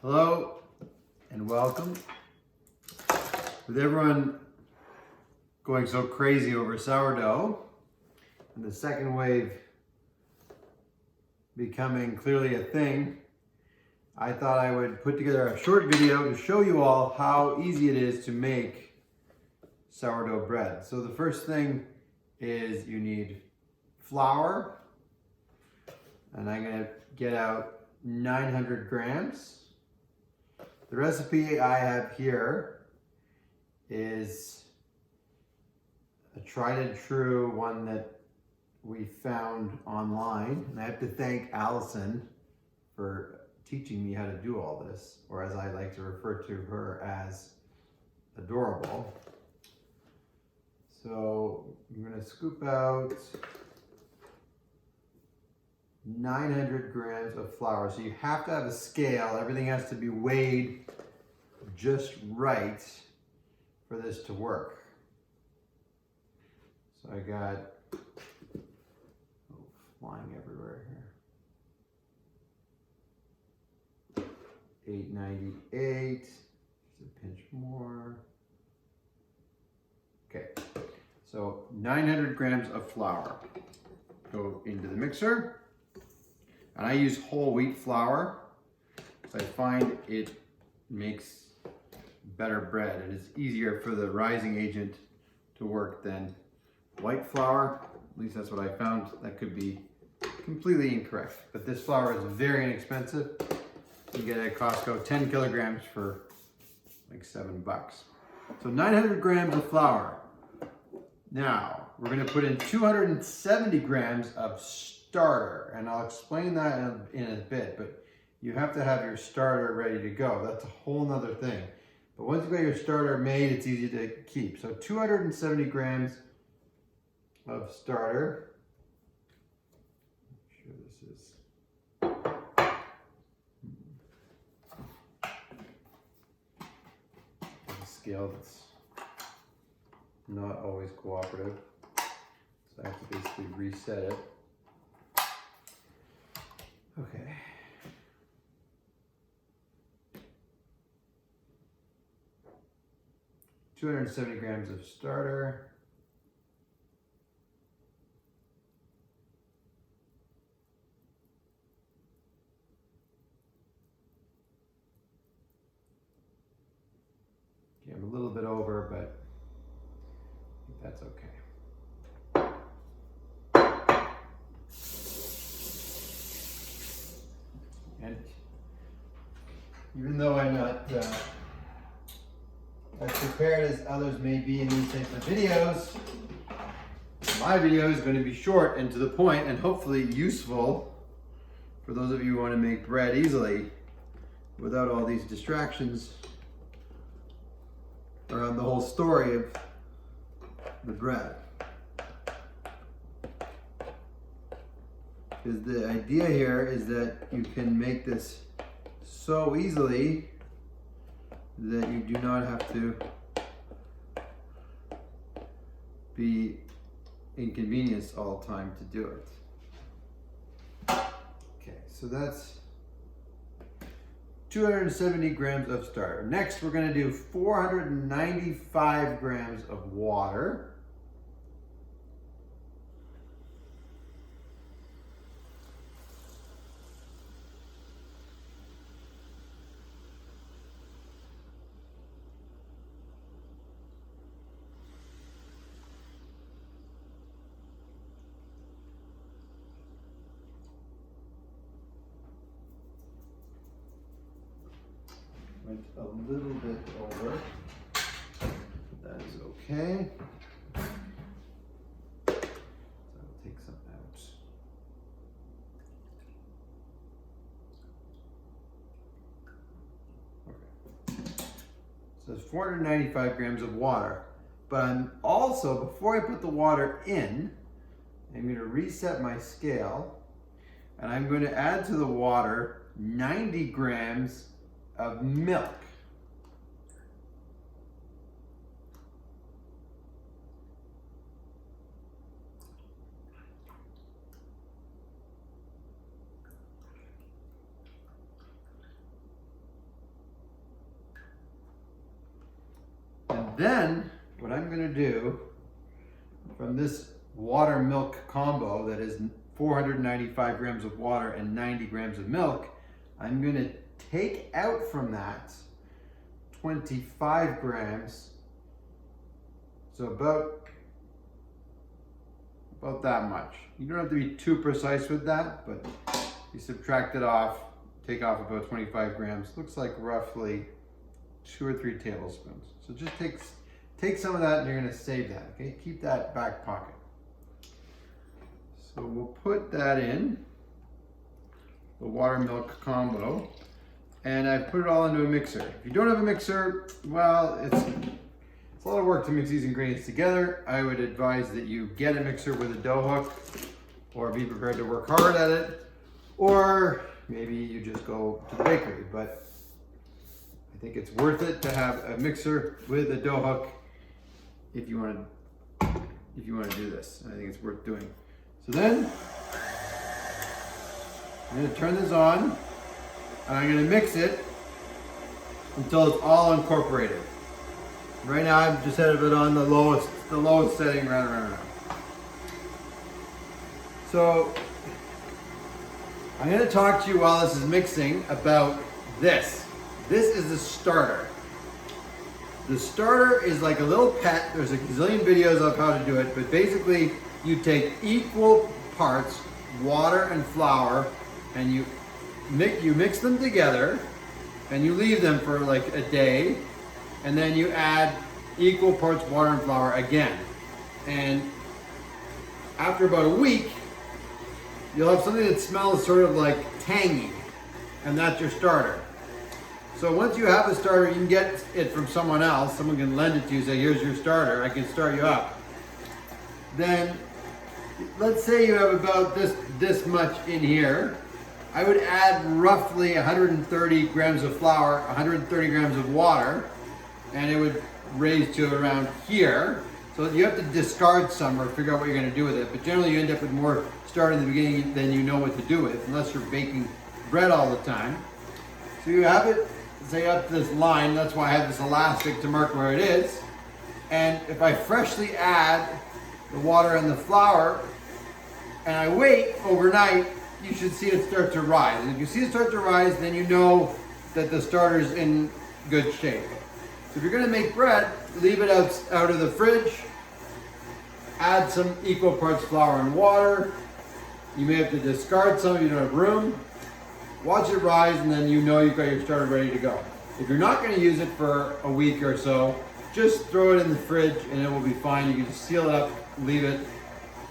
Hello and welcome. With everyone going so crazy over sourdough and the second wave becoming clearly a thing, I thought I would put together a short video to show you all how easy it is to make sourdough bread. So the first thing is you need flour, and I'm going to get out 900 grams. The recipe I have here is a tried and true one that we found online. And I have to thank Allison for teaching me how to do all this, or as I like to refer to her as Adorable. So I'm going to scoop out 900 grams of flour. So you have to have a scale. Everything has to be weighed just right for this to work. So I got flying everywhere here. 898. Just a pinch more. Okay. So 900 grams of flour go into the mixer. And I use whole wheat flour because I find it makes better bread and it's easier for the rising agent to work than white flour. At least that's what I found. That could be completely incorrect, but this flour is very inexpensive. You get it at Costco, 10 kilograms for like $7. So 900 grams of flour. Now we're going to put in 270 grams of starter, and I'll explain that in a bit, but you have to have your starter ready to go. That's a whole nother thing. But once you've got your starter made, it's easy to keep. So 270 grams of starter. I'm sure this is a scale that's not always cooperative. So I have to basically reset it. Okay. $270 grams of starter. Okay, I'm a little bit over, but I think that's okay. And even though I'm not as prepared as others may be in these types of videos, my video is going to be short and to the point and hopefully useful for those of you who want to make bread easily without all these distractions around the whole story of the bread. Because the idea here is that you can make this so easily that you do not have to be inconvenienced all the time to do it. Okay, so that's 270 grams of starter. Next, we're going to do 495 grams of water. Went a little bit over. That is okay. So I'll take some out. Okay. So it's 495 grams of water. But I'm also, before I put the water in, I'm going to reset my scale. And I'm going to add to the water 90 grams of milk. Then what I'm gonna do from this water milk combo that is 495 grams of water and 90 grams of milk, I'm gonna take out from that 25 grams, so about that much. You don't have to be too precise with that, but you subtract it off, take off about 25 grams. Looks like roughly 2 or 3 tablespoons. So just take some of that and you're gonna save that, okay? Keep that back pocket. So we'll put that in, the water milk combo, and I've put it all into a mixer. If you don't have a mixer, well, it's a lot of work to mix these ingredients together. I would advise that you get a mixer with a dough hook, or be prepared to work hard at it, or maybe you just go to the bakery. But I think it's worth it to have a mixer with a dough hook if you want to do this. I think it's worth doing. So then I'm going to turn this on, and I'm going to mix it until it's all incorporated. Right now I've just had it on the lowest setting, around. So I'm going to talk to you while this is mixing about this. This is the starter. The starter is like a little pet. There's a gazillion videos of how to do it, but basically you take equal parts water and flour, and you mix them together, and you leave them for like a day, and then you add equal parts water and flour again. And after about a week, you'll have something that smells sort of like tangy, and that's your starter. So once you have a starter, you can get it from someone else. Someone can lend it to you, say, here's your starter, I can start you up. Then, let's say you have about this much in here. I would add roughly 130 grams of flour, 130 grams of water, and it would raise to around here. So you have to discard some or figure out what you're going to do with it. But generally you end up with more starter in the beginning than you know what to do with, unless you're baking bread all the time. So you have it, say, up this line. That's why I have this elastic to mark where it is. And if I freshly add the water and the flour, and I wait overnight, you should see it start to rise. And if you see it start to rise, then you know that the starter's in good shape. So if you're going to make bread, leave it out of the fridge, add some equal parts flour and water. You may have to discard some if you don't have room. Watch it rise, and then you know you've got your starter ready to go. If you're not going to use it for a week or so, just throw it in the fridge and it will be fine. You can just seal it up, leave it,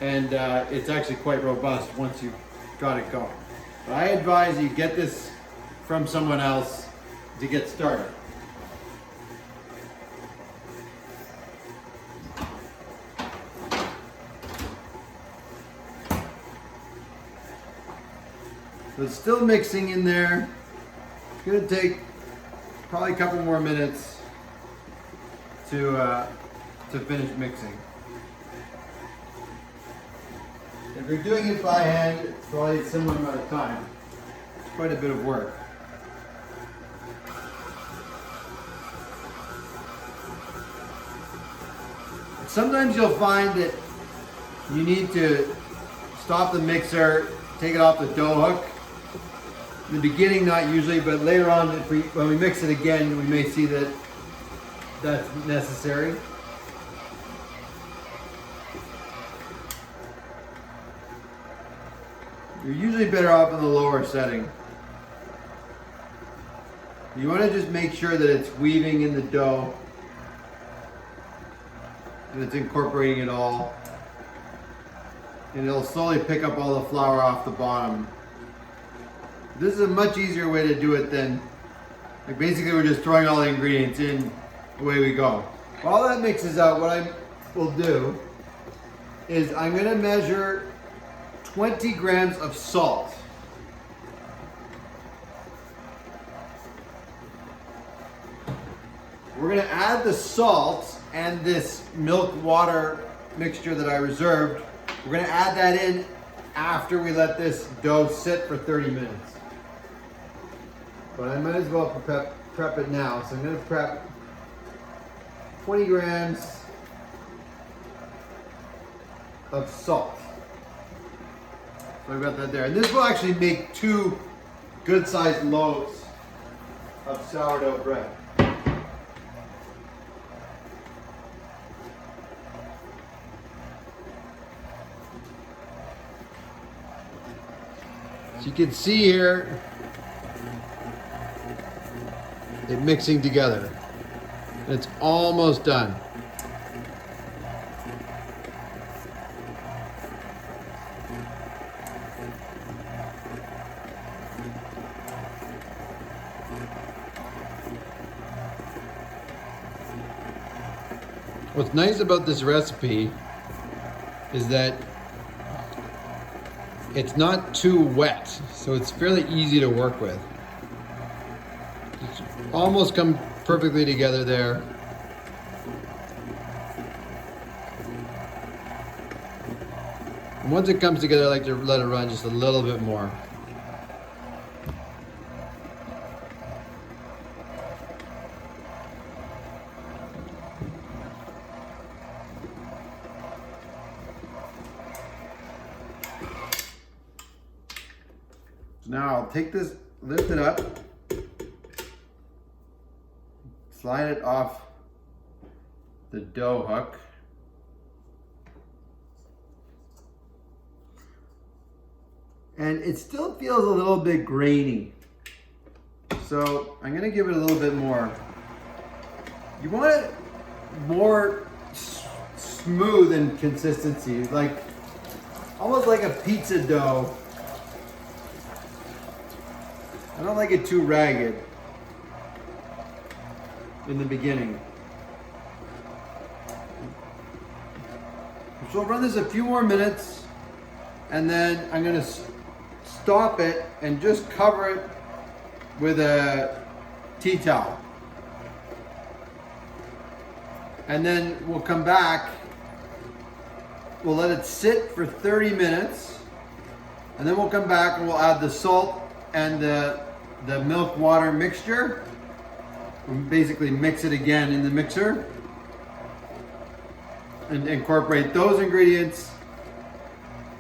and it's actually quite robust once you've got it going. But I advise you get this from someone else to get started. So it's still mixing in there. It's going to take probably a couple more minutes to finish mixing. If you're doing it by hand, it's probably a similar amount of time. It's quite a bit of work. Sometimes you'll find that you need to stop the mixer, take it off the dough hook. In the beginning, not usually, but later on, when we mix it again, we may see that that's necessary. You're usually better off in the lower setting. You want to just make sure that it's weaving in the dough and it's incorporating it all. And it'll slowly pick up all the flour off the bottom. This is a much easier way to do it than, like, basically we're just throwing all the ingredients in, away we go. While that mixes out, what I will do is I'm going to measure 20 grams of salt. We're going to add the salt and this milk water mixture that I reserved. We're going to add that in after we let this dough sit for 30 minutes. But I might as well prep it now. So I'm going to prep 20 grams of salt. So I've got that there. And this will actually make 2 good-sized loaves of sourdough bread. So you can see here it mixing together. It's almost done. What's nice about this recipe is that it's not too wet, so it's fairly easy to work with. It's almost come perfectly together there. And once it comes together, I like to let it run just a little bit more. So now I'll take this, lift it up, slide it off the dough hook. And it still feels a little bit grainy. So I'm gonna give it a little bit more. You want it more smooth in consistency, like almost like a pizza dough. I don't like it too ragged in the beginning. So I'll run this a few more minutes and then I'm gonna stop it and just cover it with a tea towel. And then we'll come back, we'll let it sit for 30 minutes and then we'll come back and we'll add the salt and the milk water mixture. We'll basically mix it again in the mixer and incorporate those ingredients.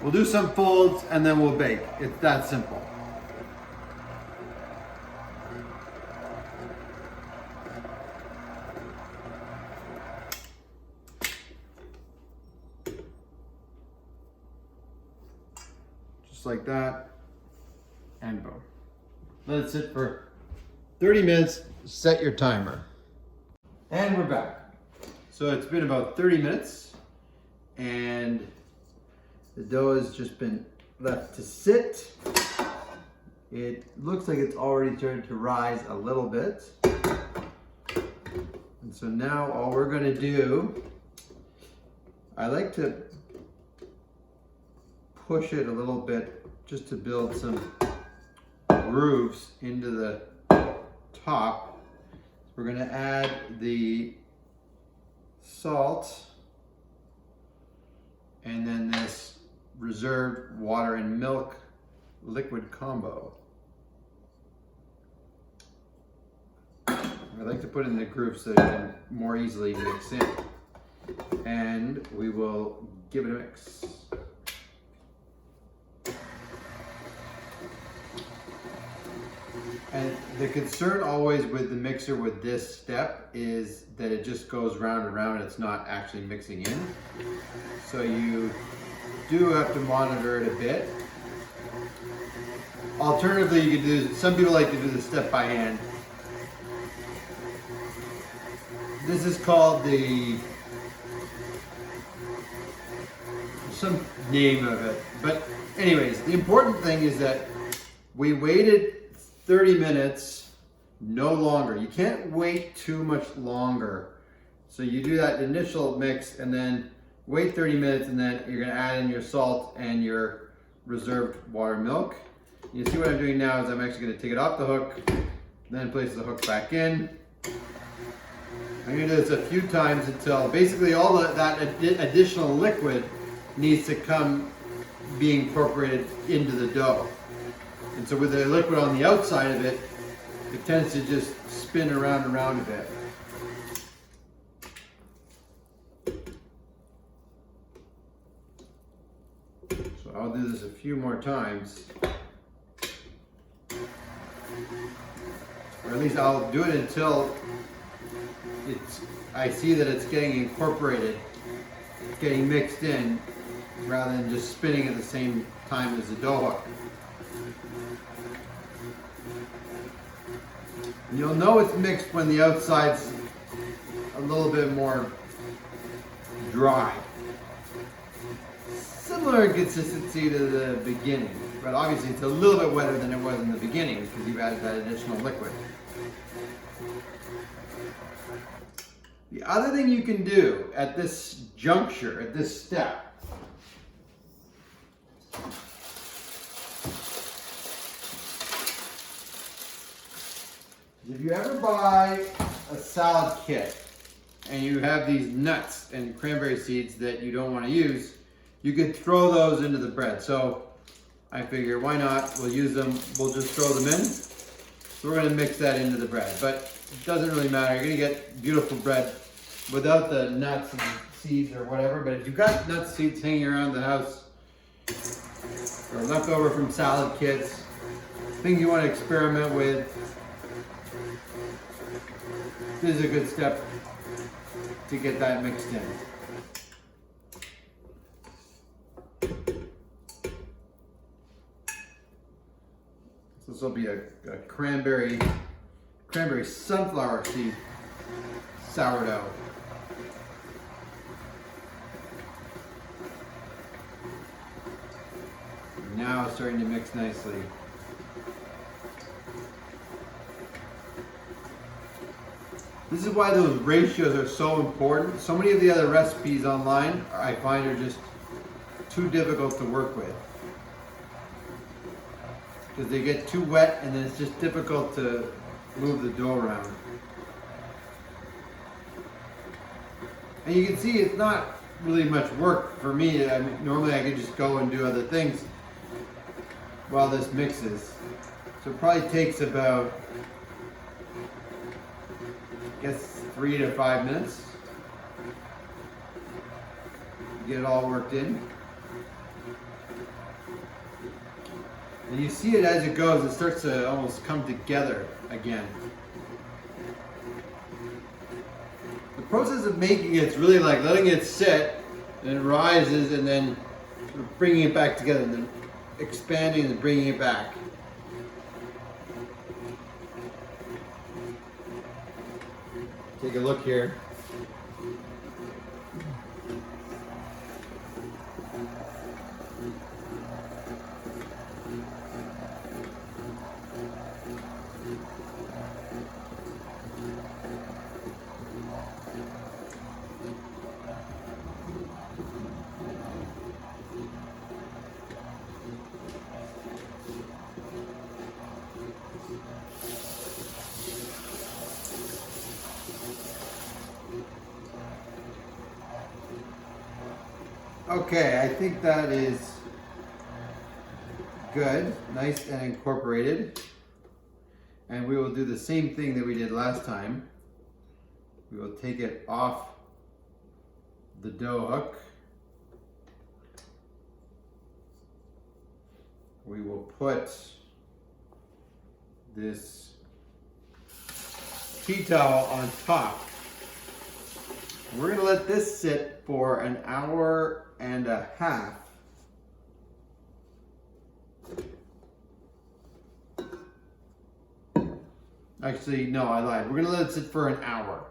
We'll do some folds and then we'll bake. It's that simple. Just like that, and boom. Let it sit for 30 minutes, set your timer. And we're back. So it's been about 30 minutes and the dough has just been left to sit. It looks like it's already started to rise a little bit. And so now all we're gonna do, I like to push it a little bit just to build some grooves into the top. We're gonna add the salt and then this reserved water and milk liquid combo. I like to put in the grooves so that it can more easily mix in. And we will give it a mix. And the concern always with the mixer with this step is that it just goes round and round, it's not actually mixing in. So you do have to monitor it a bit. Alternatively, you could do, some people like to do the step by hand. This is called some name of it. But anyways, the important thing is that we waited 30 minutes, no longer. You can't wait too much longer. So you do that initial mix and then wait 30 minutes and then you're gonna add in your salt and your reserved water milk. You see what I'm doing now is I'm actually gonna take it off the hook, then place the hook back in. I'm gonna do this a few times until basically all that additional liquid needs to come be incorporated into the dough. And so with the liquid on the outside of it, it tends to just spin around and around a bit. few more times. Or at least I'll do it until I see that it's getting incorporated, it's getting mixed in, rather than just spinning at the same time as the dough hook. And you'll know it's mixed when the outside's a little bit more dry. Similar consistency to the beginning, but obviously it's a little bit wetter than it was in the beginning because you've added that additional liquid. The other thing you can do at this juncture, at this step, if you ever buy a salad kit and you have these nuts and cranberry seeds that you don't want to use, you could throw those into the bread. So I figure, why not? We'll use them, we'll just throw them in. So we're going to mix that into the bread, but it doesn't really matter. You're going to get beautiful bread without the nuts and seeds or whatever. But if you've got nuts, seeds hanging around the house or left over from salad kits, things you want to experiment with, this is a good step to get that mixed in. So this will be a cranberry sunflower seed sourdough. Now it's starting to mix nicely. This is why those ratios are so important. So many of the other recipes online I find are just too difficult to work with, because they get too wet and then it's just difficult to move the dough around. And you can see it's not really much work for me. I mean, normally I could just go and do other things while this mixes. So it probably takes about, I guess, 3 to 5 minutes to get it all worked in. And you see it as it goes, it starts to almost come together again. The process of making it's really like letting it sit, and it rises, and then sort of bringing it back together, and then expanding and bringing it back. Take a look here. Okay, I think that is good, nice and incorporated. And we will do the same thing that we did last time. We will take it off the dough hook. We will put this tea towel on top. We're going to let this sit for an hour and a half. Actually, no, I lied. We're going to let it sit for an hour.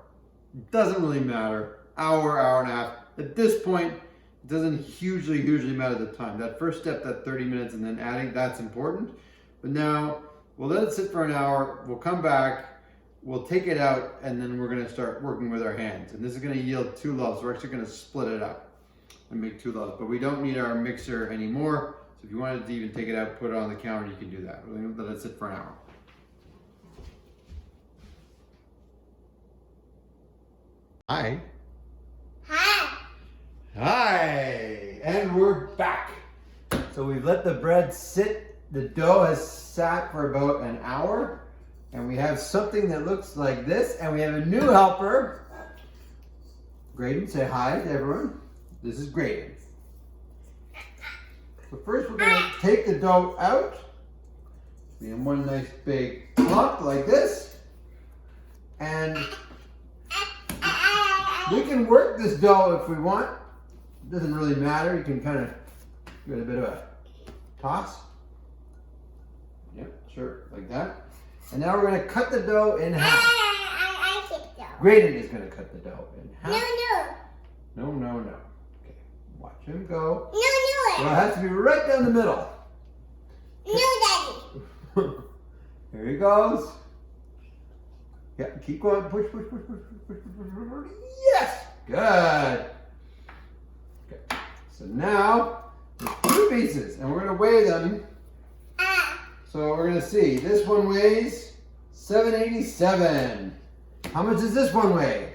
It doesn't really matter. Hour, hour and a half. At this point, it doesn't hugely matter the time. That first step, that 30 minutes and then adding, that's important. But now, we'll let it sit for an hour. We'll come back. We'll take it out, and then we're going to start working with our hands. And this is going to yield 2 loaves. We're actually going to split it up and make 2 loaves. But we don't need our mixer anymore. So if you wanted to even take it out, put it on the counter, you can do that. We're going to let it sit for an hour. Hi. Hi. Hi. And we're back. So we've let the bread sit. The dough has sat for about an hour. And we have something that looks like this, and we have a new helper. Graydon, say hi to everyone. This is Graydon. So first we're going to take the dough out. In one nice big lump like this. And we can work this dough if we want. It doesn't really matter. You can kind of give it a bit of a toss. Yep, sure, like that. And now we're going to cut the dough in half. I like it though. Graydon is going to cut the dough in half. No. No. Okay, watch him go. No. Well, it has to be right down the middle. No, Daddy. Here he goes. Yeah, keep going. Push. Yes! Good. Okay. So now, there's 2 pieces, and we're going to weigh them. So we're going to see. This one weighs 787. How much does this one weigh?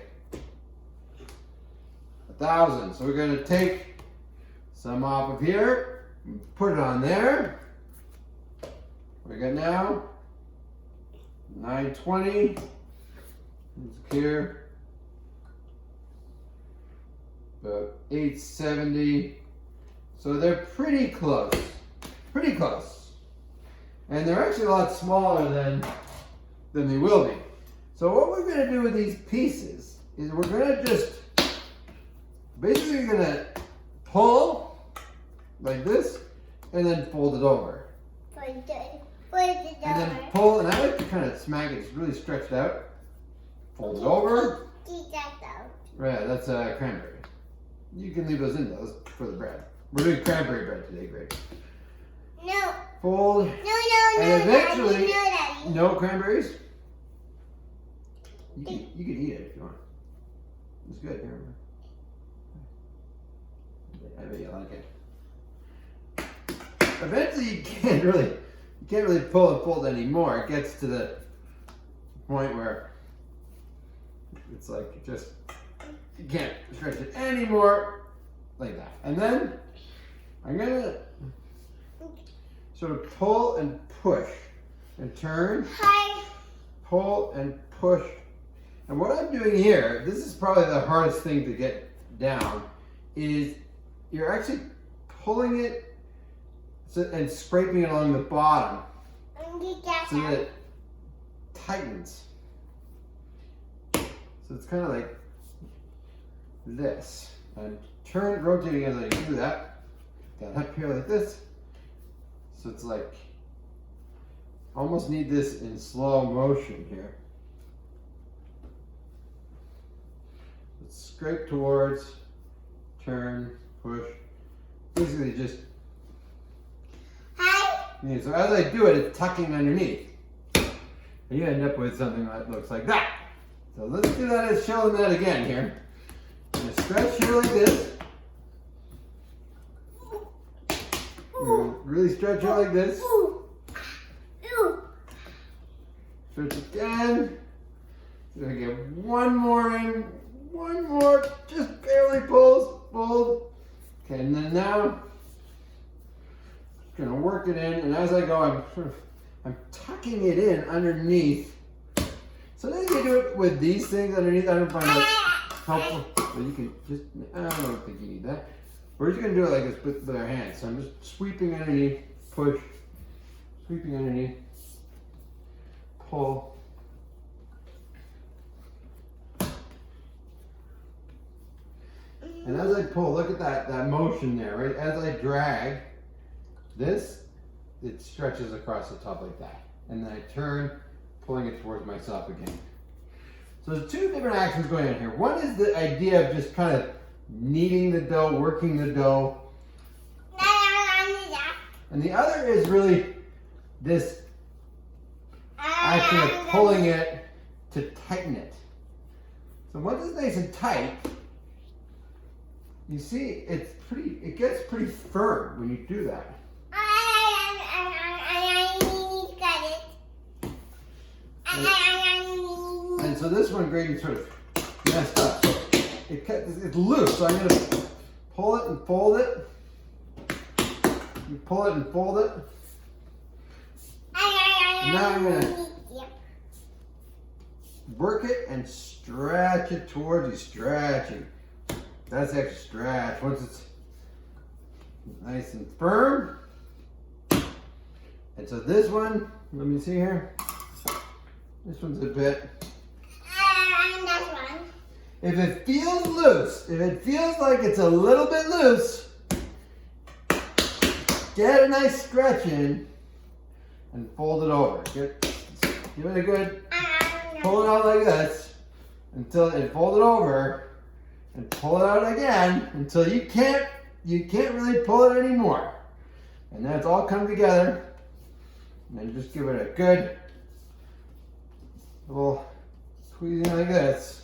1,000. So we're going to take some off of here, and put it on there. We got now 920. Here, about 870. So they're pretty close. And they're actually a lot smaller than they will be. So what we're going to do with these pieces is we're going to just basically going to pull like this and then fold it over. Fold it And then over. pull, and I like to kind of smack it. It's really stretched out. Fold it over. Keep that out. Right, that's cranberry. You can leave those in those for the bread. We're doing cranberry bread today, great. No. Fold. No, And eventually, Daddy. No, Daddy. no cranberries. You can eat it if you want. It's good. Here. I bet you like it. Eventually, you can't really pull and fold anymore. It gets to the point where it's like you can't stretch it anymore, like that. And then I'm gonna sort of pull and push and turn, Hi. pull and push. And what I'm doing here, this is probably the hardest thing to get down, is you're actually pulling it and scraping it along the bottom Keep that so that out. it tightens. So it's kind of like this. And rotating as I do that. That up here like this. So it's like, almost need this in slow motion here. Let's scrape towards, turn, push. Basically just, Hi. yeah, so as I do it, it's tucking underneath. And you end up with something that looks like that. So let's do that as showing that again here. I'm gonna stretch here like this. Really stretch here like this. Ooh. Stretch again. So I get one more in, one more, just barely pulls, fold. Okay, and then now, just gonna work it in, and as I go, I'm tucking it in underneath. Sometimes you do it with these things underneath. I don't find that helpful, but you can just, I don't think you need that. We're just gonna do it like this with our hands. So I'm just sweeping underneath, push, sweeping underneath, pull. And as I pull, look at that motion there, right? As I drag this, it stretches across the top like that. And then I turn, pulling it towards myself again. So there's 2 different actions going on here. One is the idea of just kind of kneading the dough, working the dough. And the other is really this action of pulling it to tighten it. So once it's nice and tight, you see it gets pretty firm when you do that. And so this one, Grady sort of messed up. So it's loose, so I'm going to pull it and fold it. You pull it and fold it. And now I'm going to work it and stretch it towards you, stretching. That's extra stretch. Once it's Nice and firm. And so this one, let me see here. This one's a bit. And this one. If it feels loose, if it feels like it's a little bit loose, get a nice stretch in and fold it over. Give it a good, pull it out like this until it fold it over and pull it out again until you can't really pull it anymore. And then it's all come together. And then just give it a good little squeezing like this.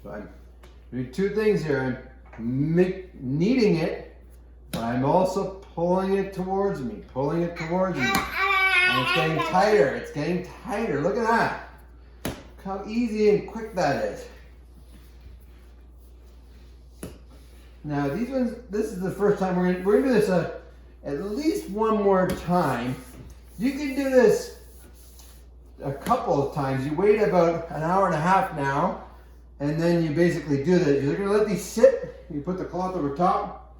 So I'm doing two things here. I'm kneading it, but I'm also pulling it towards me, And it's getting tighter, it's getting tighter. Look at that. Look how easy and quick that is. Now these ones, this is the first time we're gonna do this at least one more time. You can do this a couple of times. You wait about an hour and a half now, and then you basically do this. You're gonna let these sit. You put the cloth over top.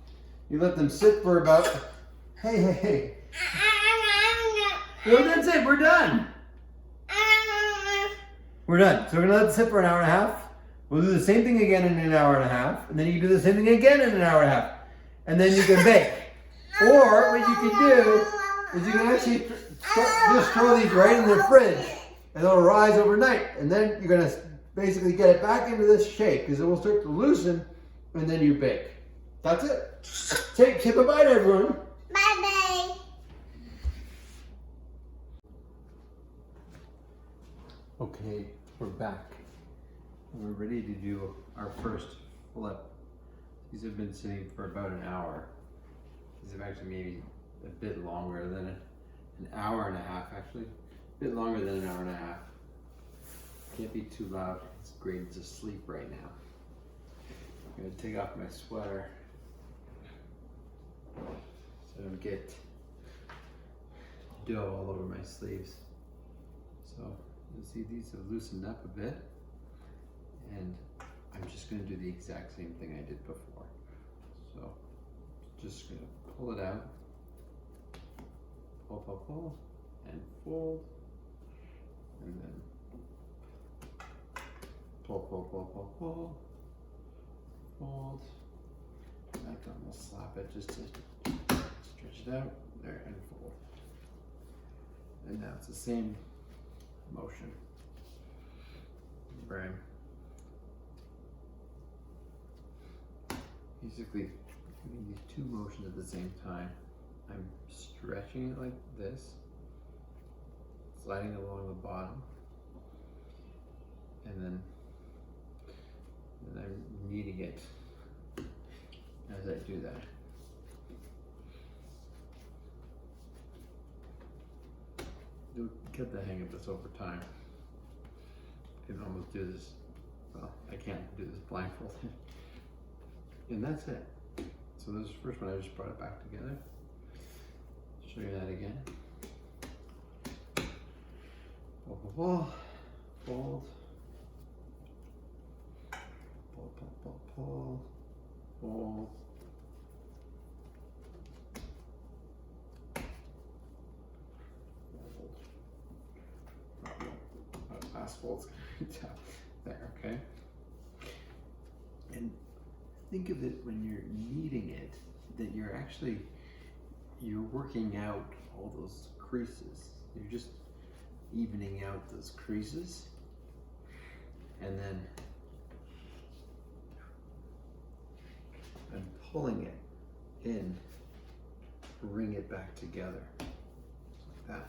You let them sit for about, hey. Well, that's it, we're done. We're done. So we're gonna let it sit for an hour and a half. We'll do the same thing again in an hour and a half, and then you can do the same thing again in an hour and a half. And then you can bake. Or what you can do is you can actually just throw these right in the fridge and they'll rise overnight. And then you're gonna basically get it back into this shape because it will start to loosen and then you bake. That's it. Say bye-bye to everyone. Bye-bye. Okay, we're back. We're ready to do our first flip. These have been sitting for about an hour. These have actually maybe a bit longer than an hour and a half, actually. A bit longer than an hour and a half. Can't be too loud. It's great. It's asleep right now. I'm gonna take off my sweater so I don't get dough all over my sleeves. So you see these have loosened up a bit, and I'm just gonna do the exact same thing I did before. So just gonna pull it out, pull, and fold, and then pull, fold. I can almost slap it just to stretch it out, there, and fold. And now it's the same motion. Where I'm basically doing these two motions at the same time. I'm stretching it like this, sliding along the bottom, and then I'm kneading it as I do that. You'll get the hang of this over time. You can almost do this, well, I can't do this blindfolded. And that's it. So this is the first one, I just brought it back together. Show you that again. Pull, fold. Pull, fold. Last fold's gonna be down there, okay? And think of it when you're kneading it, that you're working out all those creases. You're just evening out those creases, and then I'm pulling it in, bring it back together, like that.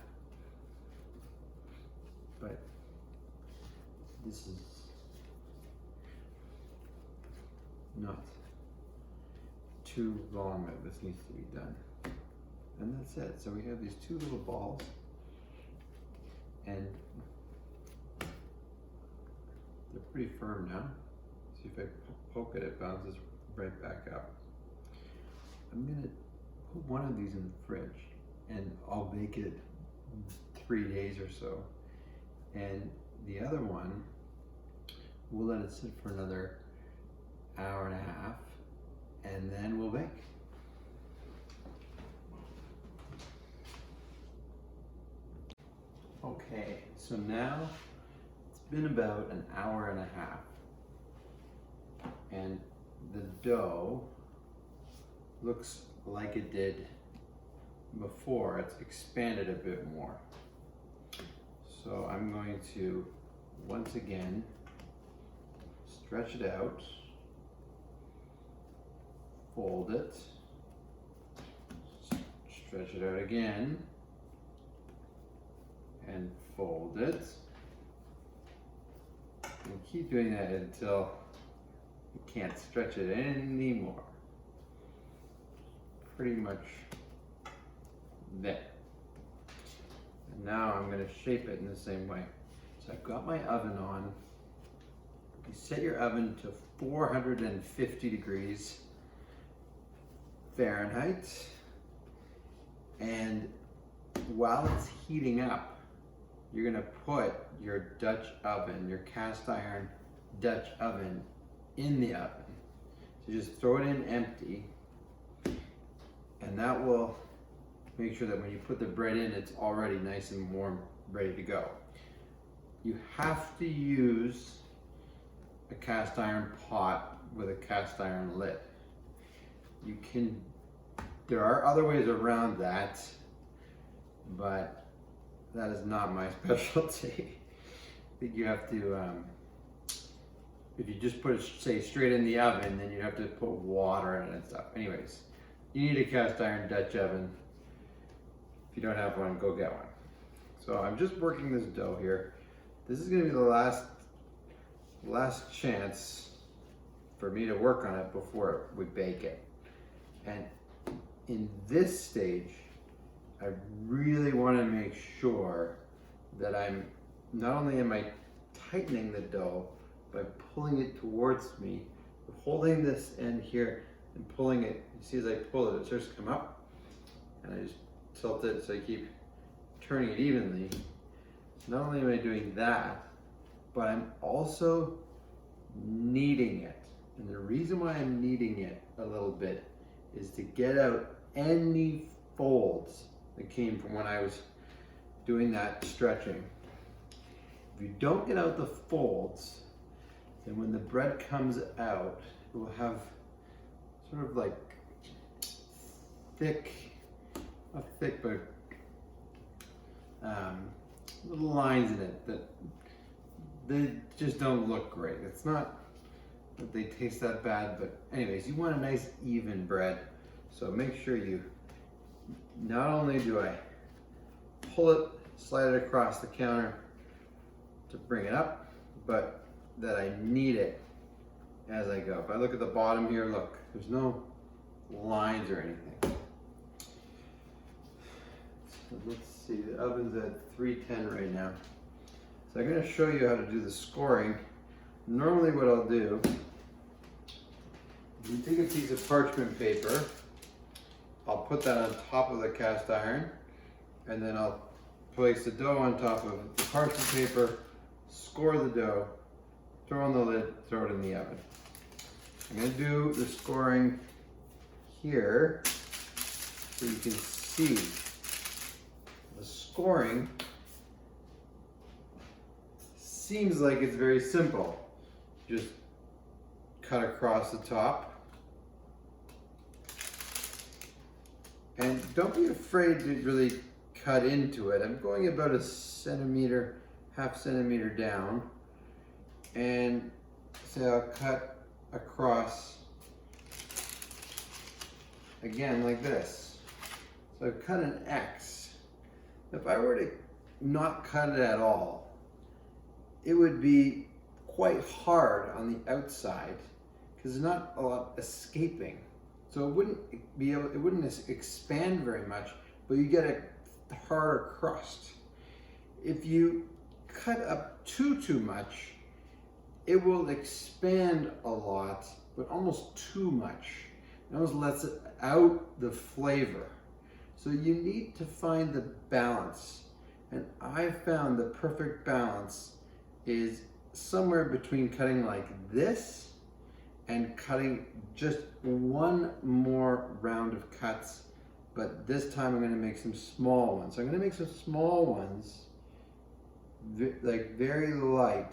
But this is not too long that this needs to be done. And that's it. So we have these two little balls, and they're pretty firm now. See if I poke it, it bounces right back up. I'm gonna put one of these in the fridge and I'll bake it 3 days or so. And the other one, we'll let it sit for another hour and a half, and then we'll bake. Okay, so now it's been about an hour and a half, and the dough looks like it did before. It's expanded a bit more. So I'm going to once again stretch it out, fold it, stretch it out again, and fold it, and keep doing that until you can't stretch it anymore. Pretty much there. And now I'm going to shape it in the same way. So I've got my oven on. You set your oven to 450 degrees Fahrenheit, and while it's heating up, you're going to put your Dutch oven, your cast iron Dutch oven, in the oven. So just throw it in empty, and that will make sure that when you put the bread in, it's already nice and warm, ready to go. You have to use a cast iron pot with a cast iron lid. There are other ways around that, but that is not my specialty. I think you have to, if you just put it, say, straight in the oven, then you have to put water in it and stuff. Anyways, you need a cast iron Dutch oven. If you don't have one, go get one. So I'm just working this dough here. This is gonna be the last chance for me to work on it before we bake it. And in this stage, I really want to make sure that not only am I tightening the dough by pulling it towards me, but holding this end here and pulling it. You see, as I pull it, it starts to come up, and I just tilt it so I keep turning it evenly. Not only am I doing that, but I'm also kneading it. And the reason why I'm kneading it a little bit is to get out any folds that came from when I was doing that stretching. If you don't get out the folds, then when the bread comes out, it will have sort of like not thick, but little lines in it that they just don't look great. It's not that they taste that bad, but anyways, you want a nice even bread. So make sure not only do I pull it, slide it across the counter to bring it up, but that I knead it as I go. If I look at the bottom here, look, there's no lines or anything. So let's see, the oven's at 310 right now. So I'm going to show you how to do the scoring. Normally what I'll do, you take a piece of parchment paper, I'll put that on top of the cast iron, and then I'll place the dough on top of the parchment paper, score the dough, throw on the lid, throw it in the oven. I'm going to do the scoring here so you can see the scoring. Seems like it's very simple. Just cut across the top. And don't be afraid to really cut into it. I'm going about a centimeter, half centimeter down. And so I'll cut across again like this. So I've cut an X. If I were to not cut it at all, it would be quite hard on the outside because there's not a lot escaping. So it wouldn't expand very much, but you get a harder crust. If you cut up too much, it will expand a lot, but almost too much. It almost lets out the flavor. So you need to find the balance. And I found the perfect balance is somewhere between cutting like this and cutting just one more round of cuts, but this time I'm going to make some small ones. So I'm going to make some small ones, like very light,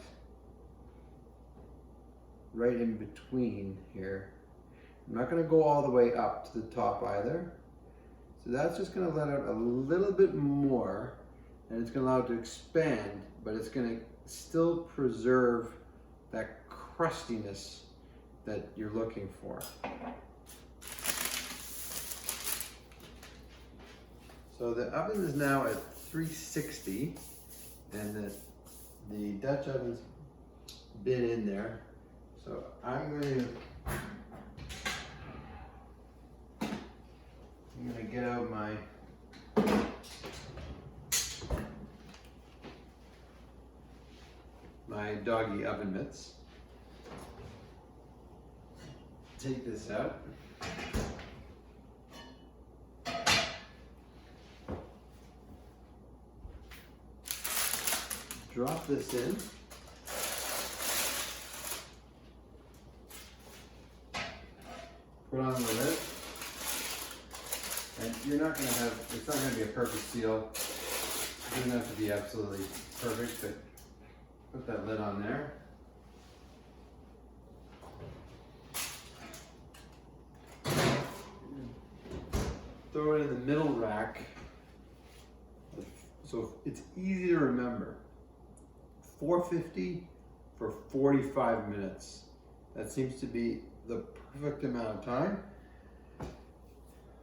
right in between here. I'm not going to go all the way up to the top either. So that's just going to let out a little bit more, and it's going to allow it to expand, but it's going to still preserve that crustiness that you're looking for. So the oven is now at 360, and the Dutch oven's been in there. So I'm going to get out my doggy oven mitts. Take this out. Drop this in. Put on the lid. And you're not going to have, it's not going to be a perfect seal. It doesn't have to be absolutely perfect, but put that lid on there. Throw it in the middle rack. So it's easy to remember. 450 for 45 minutes. That seems to be the perfect amount of time.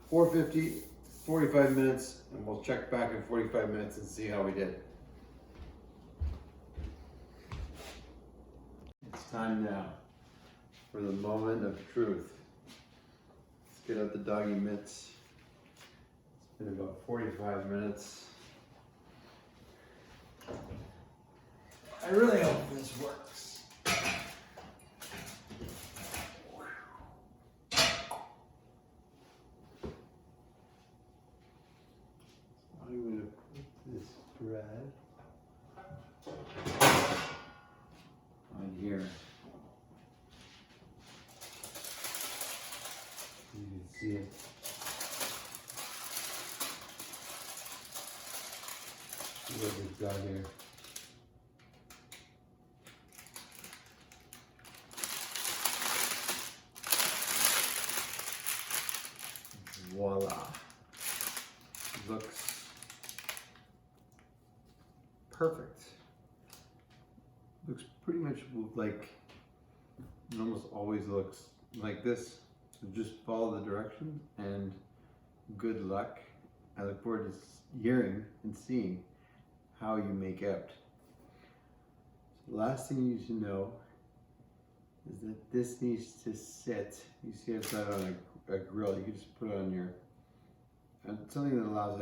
450, 45 minutes, and we'll check back in 45 minutes and see how we did. It's time now for the moment of truth. Let's get out the doggy mitts. It's been about 45 minutes. I really hope this works. I'm going to put this bread on here. You can see it. See what we've got here. Voila. Looks perfect. Looks pretty much like, it almost always looks like this. So just follow the directions and good luck. I look forward to hearing and seeing how you make out. So the last thing you need to know is that this needs to sit. You see I've got it on a grill. You can just put it on your, something that allows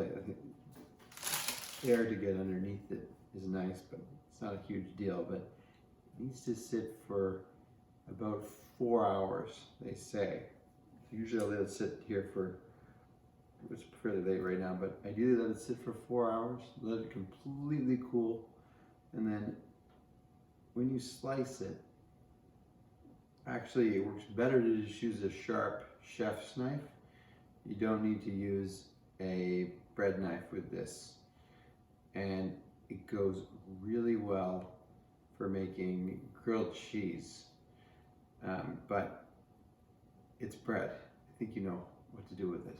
air to get underneath it is nice, but it's not a huge deal. But it needs to sit for about 4 hours, they say. Usually I'll let it sit here for, it's fairly late right now, but ideally let it sit for 4 hours, let it completely cool, and then when you slice it, actually it works better to just use a sharp chef's knife. You don't need to use a bread knife with this, and it goes really well for making grilled cheese, but it's bread. I think you know what to do with it.